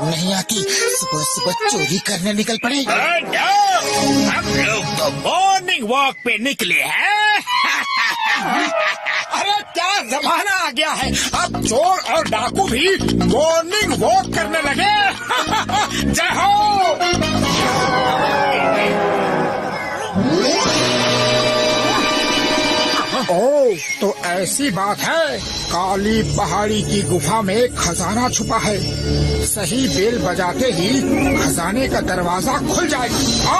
नहीं आती, सुबह सुबह चोरी करने निकल पड़े। हम लोग तो मॉर्निंग वॉक पे निकले हैं। अरे क्या जमाना आ गया है, अब चोर और डाकू भी मॉर्निंग वॉक करने लगे। जय हो। ओह, तो ऐसी बात है, काली पहाड़ी की गुफा में खजाना छुपा है। सही बेल बजाते ही खजाने का दरवाजा खुल जाएगा।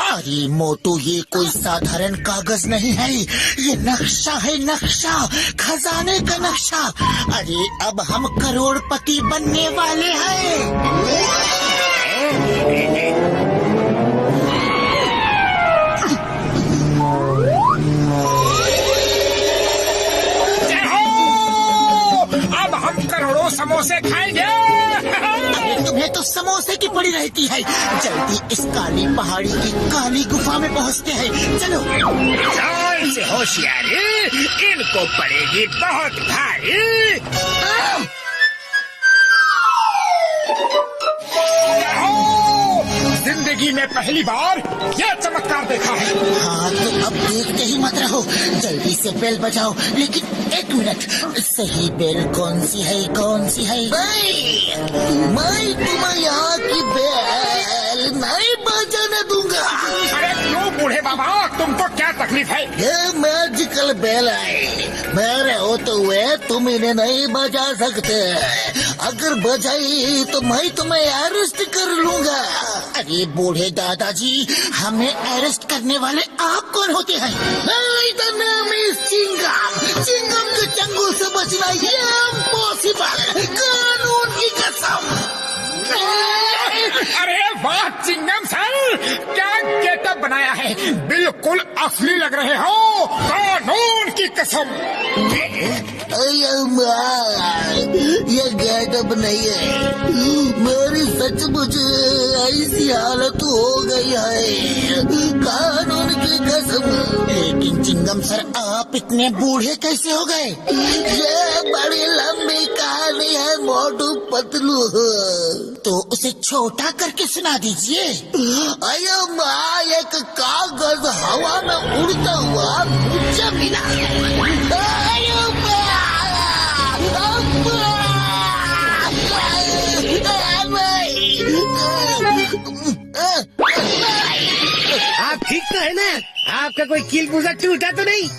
अरे मोटू, ये कोई साधारण कागज नहीं है, ये नक्शा है, नक्शा, खजाने का नक्शा। अरे अब हम करोड़पति बनने वाले हैं। करोड़ों समोसे खाएंगे। तुम्हें तो समोसे की पड़ी रहती है। जल्दी इस काली पहाड़ी की काली गुफा में पहुंचते हैं। चलो। जान से होशियारी, इनको पड़ेगी बहुत भारी। जिंदगी में पहली बार यह चमत्कार देखा है। हाँ, तो अब देखते ही मत रहो, जल्दी से बेल बजाओ। लेकिन एक मिनट, सही बेल कौन सी है, कौन सी है? मैं तुम्हें यहाँ की बेल नहीं बजाने दूंगा। अरे क्यों बूढ़े बाबा, तुमको क्या तकलीफ है? ये मैजिकल बेल है, मेरे होते हुए तुम इन्हें नहीं बजा सकते। अगर बजाई तो मैं तुम्हें अरेस्ट कर लूंगा। अरे बूढ़े दादाजी, हमें अरेस्ट करने वाले आप कौन होते हैं? मेरा नाम है चिंगम। चिंगम के चंगुल से बचना इम्पॉसिबल, कानून की कसम। अरे वाह चिंगम सर, क्या गेटअप बनाया है, बिल्कुल असली लग रहे हो, कानून की कसम। ये गेटअप नहीं है, मेरी सचमुच ऐसी हालत हो गई है, कानून की कसम। लेकिन चिंगम सर, आप इतने बूढ़े कैसे हो गए? ये बड़ी लंबी कहानी है मोटू पतलू, तो उसे छोटा करके सुना दीजिए। अयो माँ, एक कागज हवा में उड़ता हुआ मुझे मिला। अयो माँ, आप ठीक तो है ना? आपका कोई कील पुर्जा टूटा तो नहीं?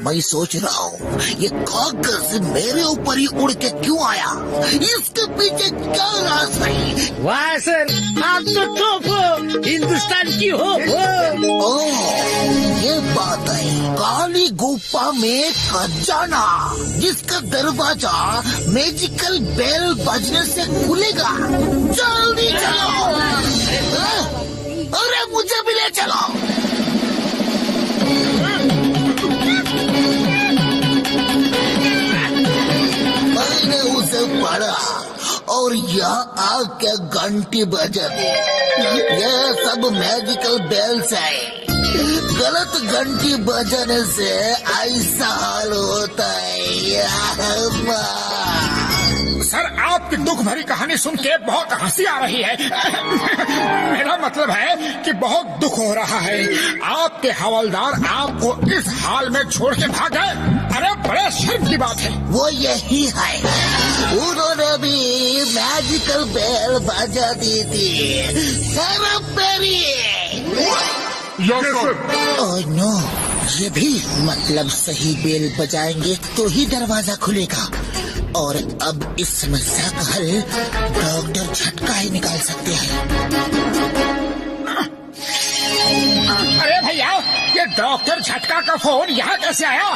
मैं सोच रहा हूँ ये कागज मेरे ऊपर ही उड़ के क्यों आया, इसके पीछे क्या राज है? वाह सर, आप तो टॉप हो, हिंदुस्तान की हो। ओह, ये बात है, काली गुफा में खजाना, जिसका दरवाजा मैजिकल बेल बजने से खुलेगा। जल्दी चलो। अरे मुझे भी ले चलो। मैंने उसे पढ़ा और यहाँ आके घंटी बजा दी। ये सब मैजिकल बेल्स है, गलत घंटी बजाने से ऐसा हाल होता है। सर, आपकी दुख भरी कहानी सुन के बहुत हंसी आ रही है। मेरा मतलब है कि बहुत दुख हो रहा है। आपके हवलदार आपको इस हाल में छोड़ के भाग गए। अरे बड़े शर्म की बात है। वो यही है, उन्होंने भी मैजिकल बेल बजा दी थी। ओह नो, ये भी मतलब सही बेल बजाएंगे तो ही दरवाजा खुलेगा। और अब इस समस्या का हल डॉक्टर झटका ही निकाल सकते हैं। अरे भैया, ये डॉक्टर झटका का फोन यहाँ कैसे आया?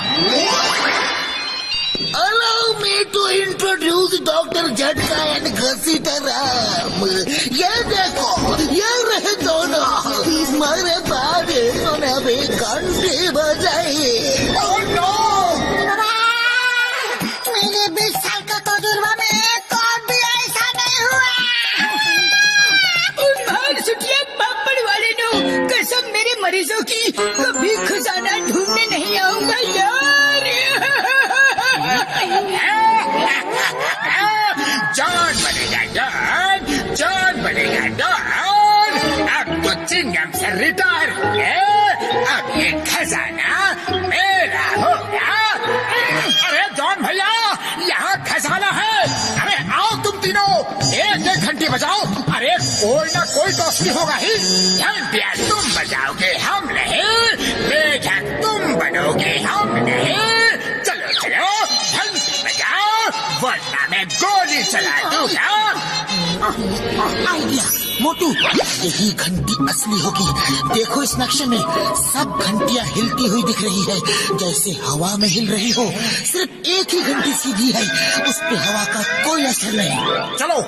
Allow me to introduce doctor झटका एंड घसीटाराम। ये देखो, ये रहे दोनों, मेरे बाद इन्होंने भी घंटी बजाई। Oh no! मेरे 20 साल का तजुर्बा में कौन भी ऐसा नहीं हुआ। मरीजों की कभी खजाना ढूंढने नहीं आऊंगा यार। जॉन बनेगा जॉन, जॉन बनेगा जॉन। अब तो चिंगम से रिटायर हो गए, अब ये खजाना मेरा होगा। अरे जॉन भैया, यहाँ खजाना है। अरे आओ तुम तीनों, एक एक घंटी बजाओ। अरे कोई ना कोई तो असली होगा ही। घंटिया तुम बजाओगे, हम नहीं। बेझक तुम बनोगे, हम नहीं। चलो चलो घंटी बजाओ, वरना मैं गोली चला दूंगा। आइडिया मोटू, यही घंटी असली होगी। देखो इस नक्शे में सब घंटियां हिलती हुई दिख रही है, जैसे हवा में हिल रही हो। सिर्फ एक ही घंटी सीधी है, उस पे हवा का कोई असर नहीं। चलो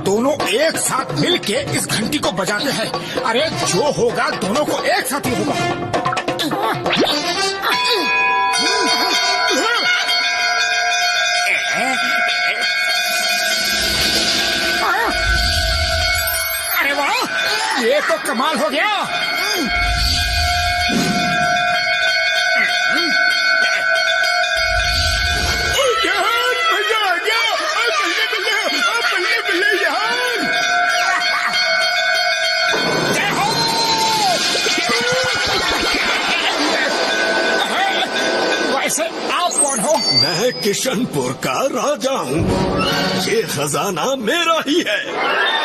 दोनों एक साथ मिलके इस घंटी को बजाते हैं। अरे जो होगा दोनों को एक साथ ही होगा। अरे वाह, ये तो कमाल हो गया। मजा आ गया। बल्ले यार। जय हो। वैसे आप कौन हो? मैं किशनपुर का राजा हूँ। ये खजाना मेरा ही है।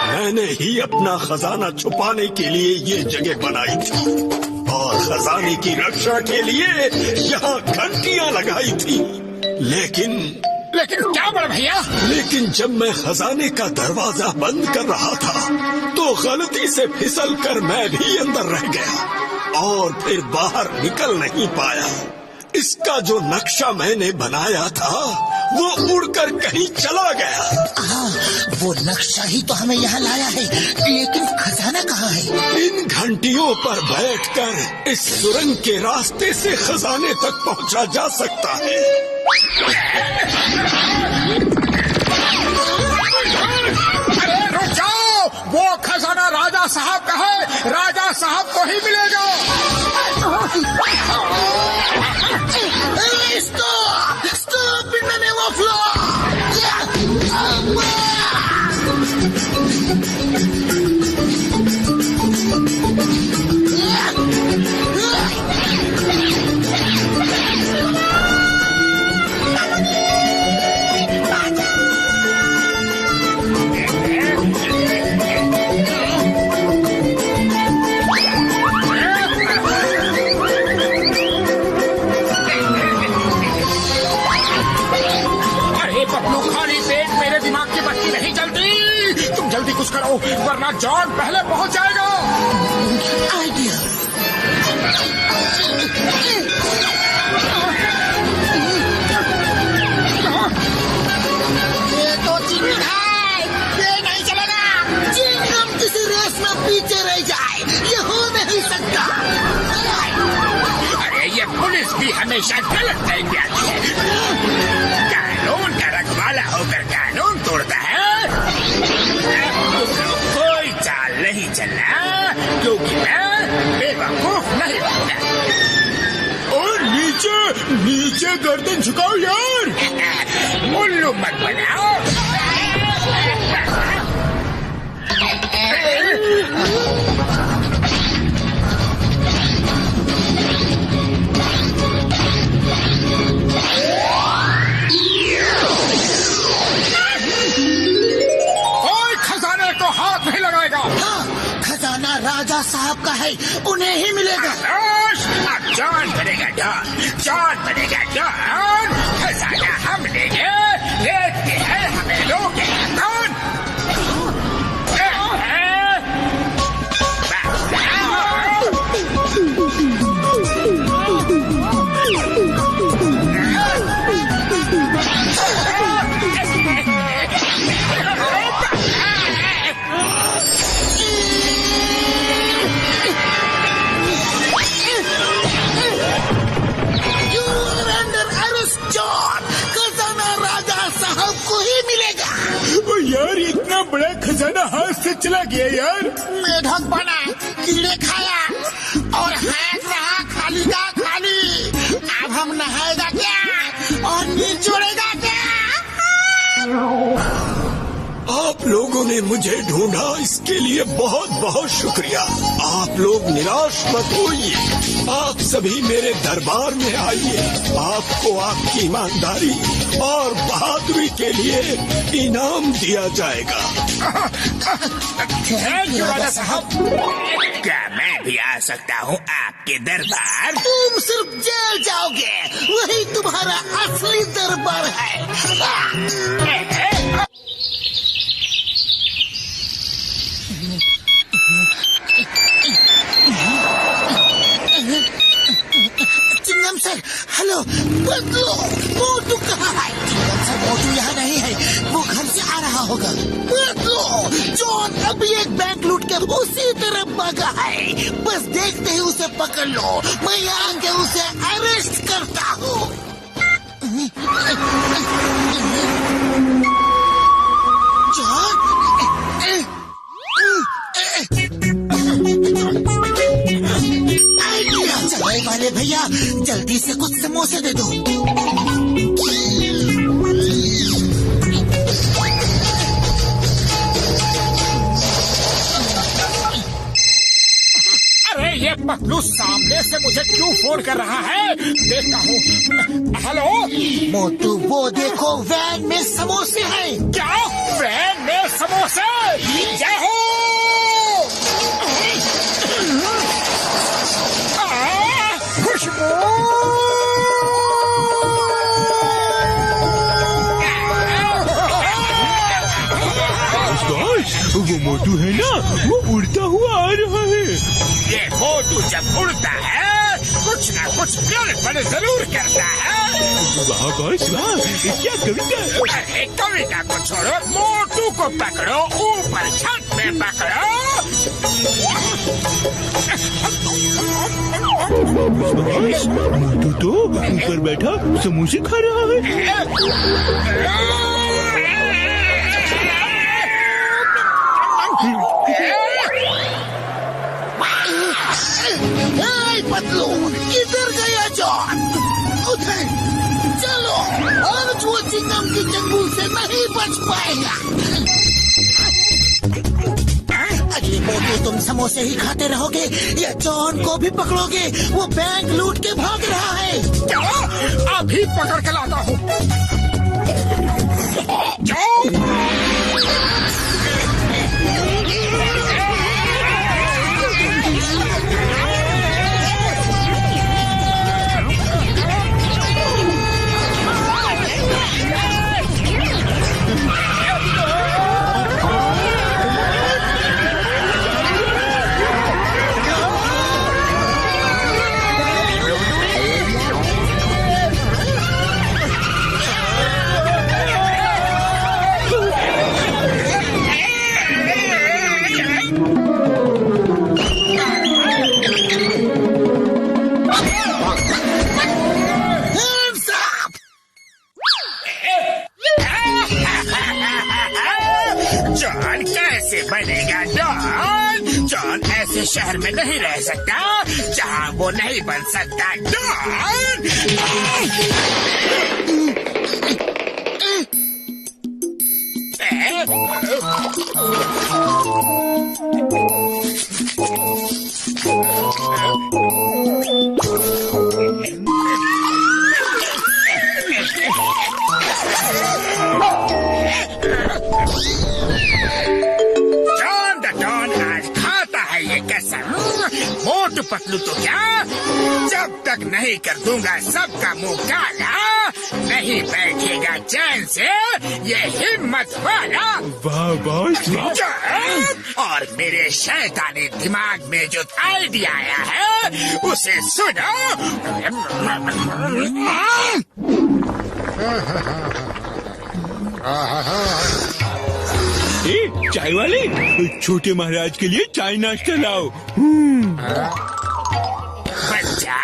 मैंने ही अपना खजाना छुपाने के लिए ये जगह बनाई थी और खजाने की रक्षा के लिए यहाँ घंटियाँ लगाई थी। लेकिन क्या बड़ा भैया? लेकिन जब मैं खजाने का दरवाजा बंद कर रहा था तो गलती से फिसल कर मैं भी अंदर रह गया और फिर बाहर निकल नहीं पाया। इसका जो नक्शा मैंने बनाया था वो उड़कर कहीं चला गया। हाँ, वो नक्शा ही तो हमें यहाँ लाया है, लेकिन खजाना कहाँ है? इन घंटियों पर बैठकर इस सुरंग के रास्ते से खजाने तक पहुँचा जा सकता है। अरे रुक जाओ, वो खजाना राजा साहब का है, राजा साहब को ही मिलेगा। Stop in the name of law! जल्दी कुछ करो वरना जॉन पहले पहुंच जाएगा। आइडिया। ये तो चिंगम है, ये नहीं चलेगा। चिंगम किसी रेस में पीछे रह जाए, ये हो नहीं सकता। अरे ये पुलिस भी हमेशा गलत फैसले आती है। कानून का रखवाला होकर कानून तोड़ता है। कोई चाल नहीं चलना, क्योंकि मैं बेवकूफ नहीं बनता। और नीचे गर्दन झुकाओ यार। उल्लू मत बनाओ। राजा साहब का है, उन्हें ही मिलेगा। अब जॉन बनेगा डॉन, जॉन बनेगा डॉन। खजाना हम लेंगे, देखते हैं हमें लोग कौन। यार इतना बड़ा खजाना हाथ से चला गया यार। मेढक बना, कीड़े खाया और है आपने मुझे ढूंढा, इसके लिए बहुत बहुत शुक्रिया। आप लोग निराश मत होइए, आप सभी मेरे दरबार में आइए। आपको आपकी ईमानदारी और बहादुरी के लिए इनाम दिया जाएगा। राजा साहब, क्या मैं भी आ सकता हूँ आपके दरबार? तुम सिर्फ जेल जाओगे, वही तुम्हारा असली दरबार है। Chingam sir, hello. बदलो, मोटू कहाँ है? चिंगम सर, मोटू यहाँ नहीं है, वो घर से आ रहा होगा। बदलो, जॉन अभी एक बैंक लूट के उसी तरफ भागा है। बस देखते ही उसे पकड़ लो, मैं यहाँ के उसे अरेस्ट करता हूँ। जॉन, चाय वाले भैया, जल्दी से कुछ समोसे दे दो। अरे ये पतलू सामने से मुझे क्यों फोन कर रहा है? देखता हूँ। हेलो मोटू, वो देखो, वैन में समोसे हैं। क्या? वैन में समोसे? जय हो। खुशबू। वो मोटू है ना, वो उड़ता हुआ आ रहा है। ये मोटू जब उड़ता है कुछ ना कुछ गड़बड़ जरूर करता है। वाह बॉस वाह, क्या कविता। अरे कविता को छोड़ो, मोटू को पकड़ो, ऊपर छत में पकड़ो। मोटू तो ऊपर बैठा समोसे खा रहा है। पतलू, किधर गया जॉन? उधर चलो, आज वो चिंगम की चंगुल से नहीं बच पाएगा। अगले मोटू, तुम समोसे ही खाते रहोगे या जॉन को भी पकड़ोगे? वो बैंक लूट के भाग रहा है। क्या? अभी पकड़ के लाता हूँ। जॉन कैसे बनेगा डॉन? जॉन ऐसे शहर में नहीं रह सकता जहाँ वो नहीं बन सकता डॉन। जॉन द डॉन आज खाता है ये कसम। मोटू पतलू तो क्या, जब तक नहीं कर दूंगा सबका मुंह काला, नहीं बैठेगा चैन से ये हिम्मत वाला। वाह बॉस वाह। और मेरे शैतानी दिमाग में जो आइडिया आया है उसे सुनो। चाय वाले, छोटे महाराज के लिए चाय नाश्ता लाओ। बच्चा,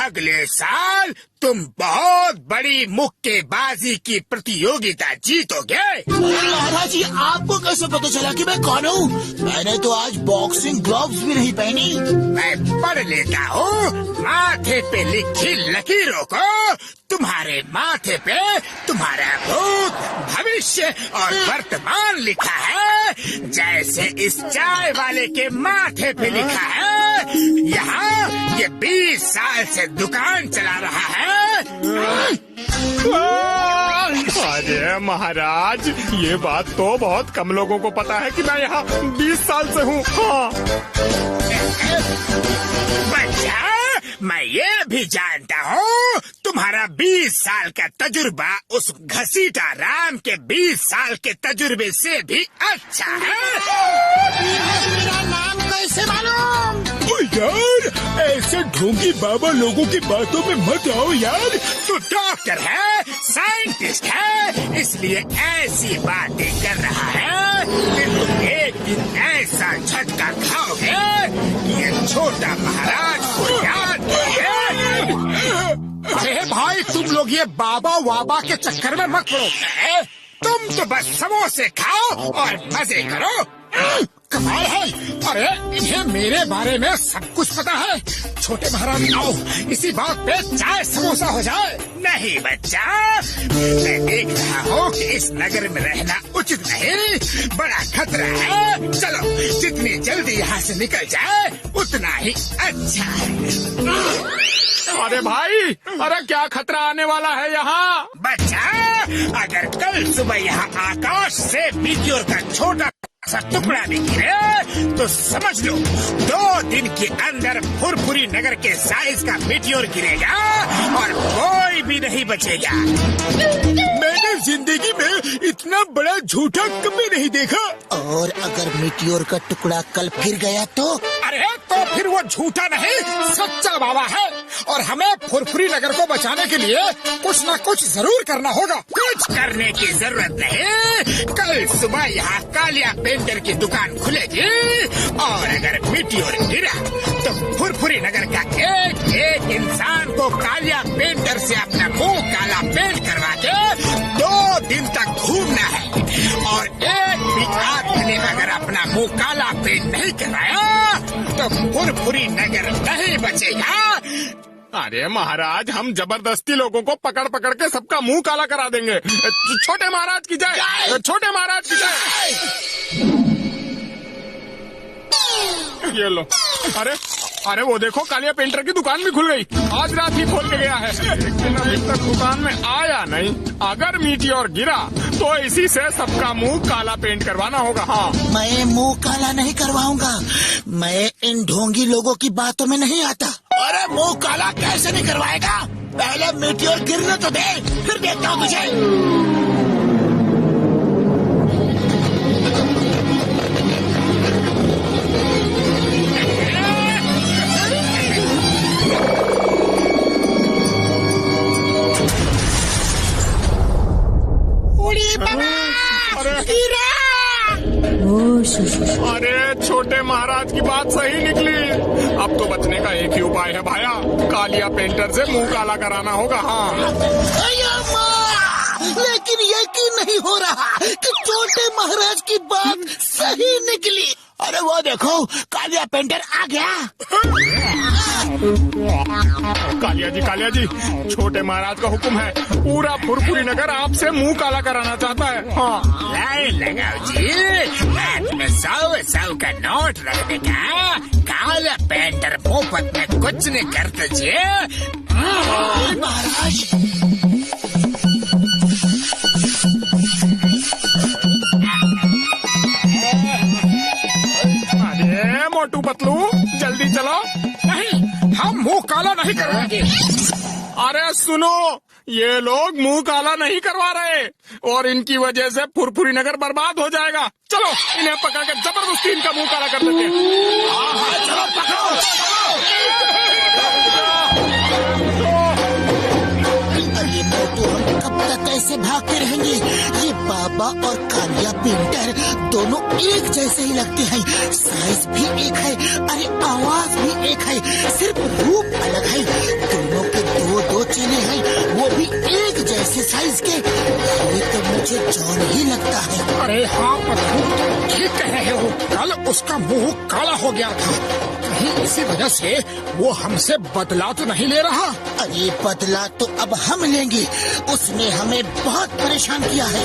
अगले साल तुम बहुत बड़ी मुक्केबाजी की प्रतियोगिता जीतोगे। महाराज जी, आपको कैसे पता चला कि मैं कौन हूँ? मैंने तो आज बॉक्सिंग ग्लव्स भी नहीं पहनी। मैं पढ़ लेता हूँ माथे पे लिखी लकीरों को। तुम्हारे माथे पे तुम्हारा भूत, भविष्य और वर्तमान लिखा है, जैसे इस चाय वाले के माथे पे लिखा है। यहाँ ये 20 साल से दुकान चला रहा है। अरे महाराज, ये बात तो बहुत कम लोगों को पता है कि मैं यहाँ 20 साल से हूँ। हाँ। बच्चा, मैं ये भी जानता हूँ तुम्हारा 20 साल का तजुर्बा उस घसीटा राम के 20 साल के तजुर्बे से भी अच्छा है। मेरा नाम कैसे मालूम? यार, ऐसे ढोंगी बाबा लोगों की बातों में मत आओ यार। तू डॉक्टर है, साइंटिस्ट है, इसलिए ऐसी बातें कर रहा है कि तुम एक दिन ऐसा झटका खाओगे कि ये छोटा महाराज को याद करोगे। अरे भाई, तुम लोग ये बाबा वाबा के चक्कर में मत पड़ो। तुम तो बस समोसे खाओ और मजे करो। कमाल है। अरे, इन्हें मेरे बारे में सब कुछ पता है। छोटे महाराज, आओ इसी बात पे चाय समोसा हो जाए। नहीं बच्चा, मैं देख रहा हूँ कि इस नगर में रहना उचित नहीं, बड़ा खतरा है। चलो, जितनी जल्दी यहाँ से निकल जाए उतना ही अच्छा है। अरे भाई, अरे क्या खतरा आने वाला है यहाँ? बच्चा, अगर कल सुबह यहाँ आकाश से मीटियोर का छोटा सा टुकड़ा भी गिरे तो समझ लो 2 दिन के अंदर फुरफुरी नगर के साइज का मीटियोर गिरेगा और कोई भी नहीं बचेगा। मैंने जिंदगी में इतना बड़ा झूठा कभी नहीं देखा। और अगर मीटियोर का टुकड़ा कल फिर गया तो? अरे, तो फिर वो झूठा नहीं, सच्चा बाबा है। और हमें फुरफुरी नगर को बचाने के लिए कुछ न कुछ जरूर करना होगा। कुछ करने की जरूरत नहीं। कल सुबह यहाँ कालिया पेंटर की दुकान खुलेगी और अगर मीटियोर गिरा तो फुरफुरी नगर का एक इंसान को कालिया पेंटर से अपना मुंह काला पेंट करवा के 2 दिन तक घूमना है। और एक भी आदमी ने अगर अपना मुंह काला पेंट नहीं कराया तो फुरफुरी नगर नहीं बचेगा। अरे महाराज, हम जबरदस्ती लोगों को पकड़ पकड़ के सबका मुंह काला करा देंगे। छोटे महाराज की जय, छोटे महाराज की जय। ये लो। अरे वो देखो, कालिया पेंटर की दुकान भी खुल गई। आज रात ही खोल के गया है, लेकिन अभी तक दुकान में आया नहीं। अगर मीटियोर गिरा तो इसी से सबका मुंह काला पेंट करवाना होगा। हाँ, मैं मुंह काला नहीं करवाऊंगा। मैं इन ढोंगी लोगों की बातों में नहीं आता। अरे मुंह काला कैसे नहीं करवाएगा? पहले मीटियोर गिरने तो दे, फिर देखता हूँ तुझे। अरे छोटे महाराज की बात सही निकली। अब तो बचने का एक ही उपाय है भाया, कालिया पेंटर से मुंह काला कराना होगा। हाँ, लेकिन यकीन नहीं हो रहा कि छोटे महाराज की बात सही निकली। अरे वो देखो, कालिया पेंटर आ गया। कालिया जी, छोटे महाराज का हुक्म है, पूरा फुरफुरी नगर आपसे मुंह काला कराना चाहता है। हाँ, लाइन लगाओ जी, हाथ में 100 का नोट रखने का। काला पेंटर मुफ्त में कुछ नहीं करते जी। महाराज, अरे मोटू पतलू, जल्दी चलो। नहीं, हम मुंह काला नहीं करवाएंगे। अरे सुनो, ये लोग मुंह काला नहीं करवा रहे और इनकी वजह से फुरफुरी नगर बर्बाद हो जाएगा। चलो, इन्हें पकड़ के जबरदस्ती इनका मुंह काला कर देते हैं। चलो पकड़ो। अरे मोटू, हम कब तक ऐसे भागते रहेंगे? ये बाबा और कालिया पेंटर दोनों एक जैसे ही लगते हैं, साइज भी एक है, अरे आवाज भी एक है, सिर्फ रूप अलग है। दोनों के 2 चेहरे हैं, वो भी एक जैसे। ऐसे साइज के, ये तो मुझे जॉन ही लगता है। अरे हाँ पतलू, ठीक कह रहे हो। कल उसका मुंह काला हो गया था, कहीं इसी वजह से वो हमसे बदला तो नहीं ले रहा। अरे बदला तो अब हम लेंगे, उसने हमें बहुत परेशान किया है।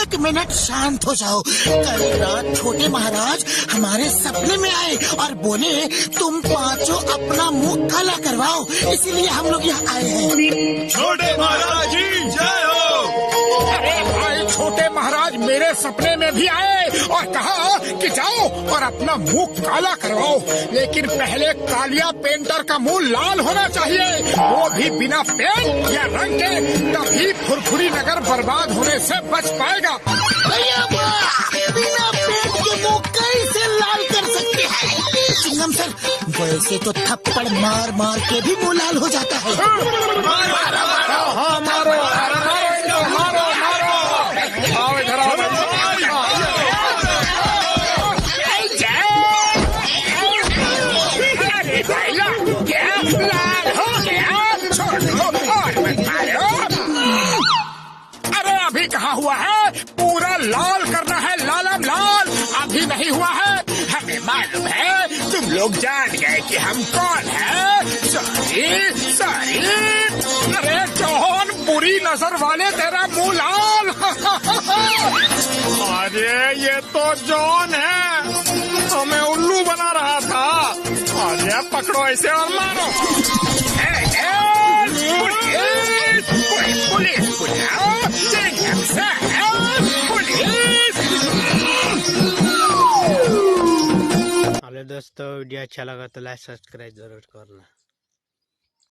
एक मिनट शांत हो जाओ। कल रात छोटे महाराज हमारे सपने में आए और बोले तुम पांचों अपना मुंह काला करवाओ, इसीलिए हम लोग यहाँ आए हैं। छोटे महाराज जी जय हो। अरे भाई, छोटे महाराज मेरे सपने में भी आए और कहा कि जाओ और अपना मुंह काला करवाओ, लेकिन पहले कालिया पेंटर का मुंह लाल होना चाहिए, वो भी बिना पेंट या रंग के, तभी फुरफुरी नगर बर्बाद होने से बच पाएगा। बिना पेंट के मुंह कैसे लाल कर सकते हैं? चिंगम सर, वैसे तो थप्पड़ मार मार के भी मुंह लाल हो जाता है। हाँ मारो, आओ इधर आओ। लाल हो गया, छोड़ो और मत मारो। अरे अभी कहाँ हुआ है, पूरा लाल करना है, लालम लाल। अभी नहीं हुआ है, हमें मालूम है, तुम लोग जान गए कि हम कौन हैं। सॉरी। अरे जॉन, बुरी नजर वाले, तेरा मुंह लाल। अरे ये तो जॉन है, हमें उल्लू बना रहा था। अरे पकड़ो ऐसे और मारो। पुलिस बुलाओ, पुलिस। हेलो दोस्तों, वीडियो अच्छा लगा तो लाइक सब्सक्राइब जरूर करना।